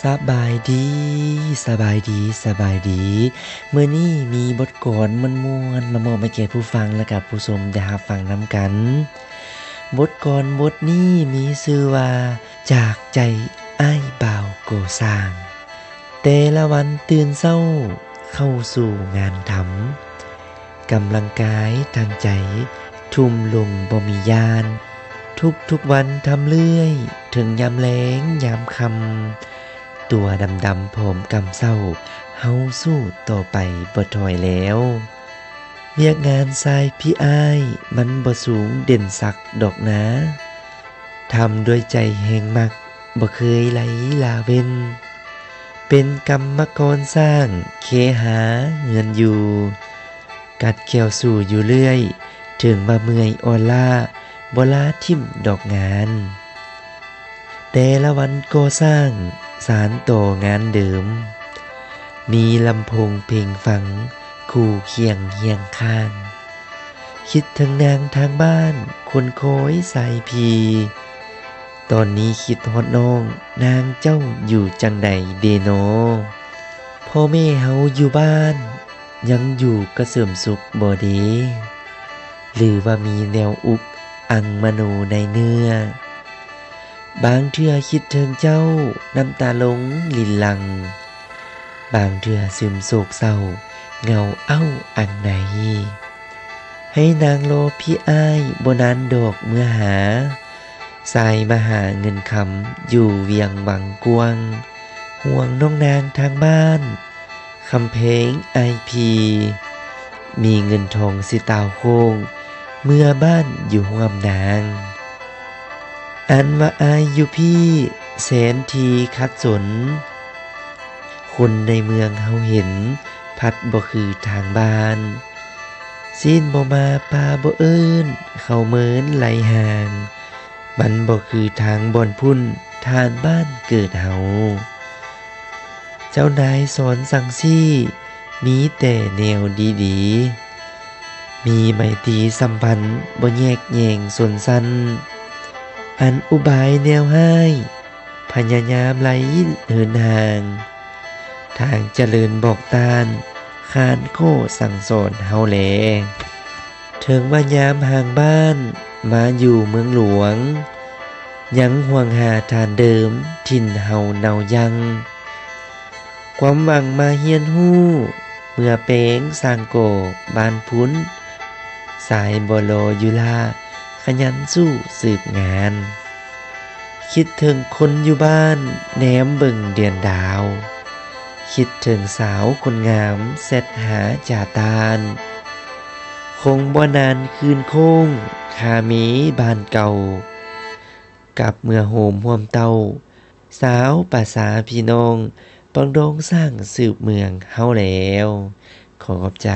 สบายดีสบายดีสบายดีมื้อนี้มีบทกลอนม่วนๆมามอบให้แก่ผู้ฟังและกับผู้ชมได้รับฟังนำกันบทกลอนบทนี้มีชื่อว่าจากใจอ้ายบ่าวโกสร้างแต่ละวันตื่นเช้าเข้าสู่งานทำกำลังกายทางใจทุ่มลงบ่มียานทุกวันทำเรื่อยถึงยามแลงยามค่ำตัวดำๆผอมกำเศร้าเฮาสู้ต่อไปบ่ถอยแล้วเวียกงานทรายพี่อ้ายมันบ่สูงเด่นสักดอกนะทำด้วยใจแห่งมักบ่เคยไหลลาเว้นเป็นกรรมกรสร้างเคหาเงินอยู่กัดเขียวสู่อยู่เรื่อยถึงมาเมื่อยอ่อนล้าบ่ลาทิ่มดอกงานแต่ละวันก็สร้างสารต่องานเดิมมีลำโพงเพลงฟังคู่เคียงเฮียงข้างคิดถึงนางทางบ้านคนคอยใส่พีตอนนี้คิดฮอดน้องนางเจ้าอยู่จังใดเดโนพ่อแม่เฮาอยู่บ้านยังอยู่กระเสริมสุขบ่เดหรือว่ามีแนวอุกอังมโนในเนื้อบางเทื่อคิดถึงเจ้าน้ำตาลงลินลังบางเทื่อซึมโศกเศร้าเงาเอ้าอันไหนให้นางโลพี่อ้ายบ่นานดอกเมื่อหาสายมาหาเงินคำอยู่เวียงวังกวงห่วงน้องนางทางบ้านคำเพลงไอพีมีเงินทองสิตาวโค้งเมื่อบ้านอยู่ห่วมนางอันว่าอายอยู่พี่แสนทีคัดสนคนในเมืองเฮาเห็นพัดบ่คือทางบ้านสิ้นบ่มาปาบ่เอิ้นเข้าเหมือนไหลห่างมันบ่คือทางบ่อนพุ่นทานบ้านเกิดเฮาเจ้านายสอนสั่งซี่มีแต่แนวดีๆมีไมตรีสัมพันธ์บ่แยกแยงสนสันอันอุบายแนวให้พยายามไหลเหินห่างทางเจริญบอกตานคานโค้สั่งสอนเฮาแลถึงว่ายามห่างบ้านมาอยู่เมืองหลวงยังห่วงหาทานเดิมถิ่นเฮาเนายังความหวังมาเฮียนฮู้เมื่อเป้งสร้างโกบ้านพุ้นสายบ่โลอยู่ลาขยันสู้สืบงานคิดถึงคนอยู่บ้านแหนมเบิ่งเดือนดาวคิดถึงสาวคนงามเสร็จหาจ่าตาลคงบ่นานคืนโค้งคามีบ้านเก่ากับเมื่อโหมห่วมเตาสาวภาษาพี่น้องปองดองสร้างสืบเมืองเฮาแล้วขอขอบใจ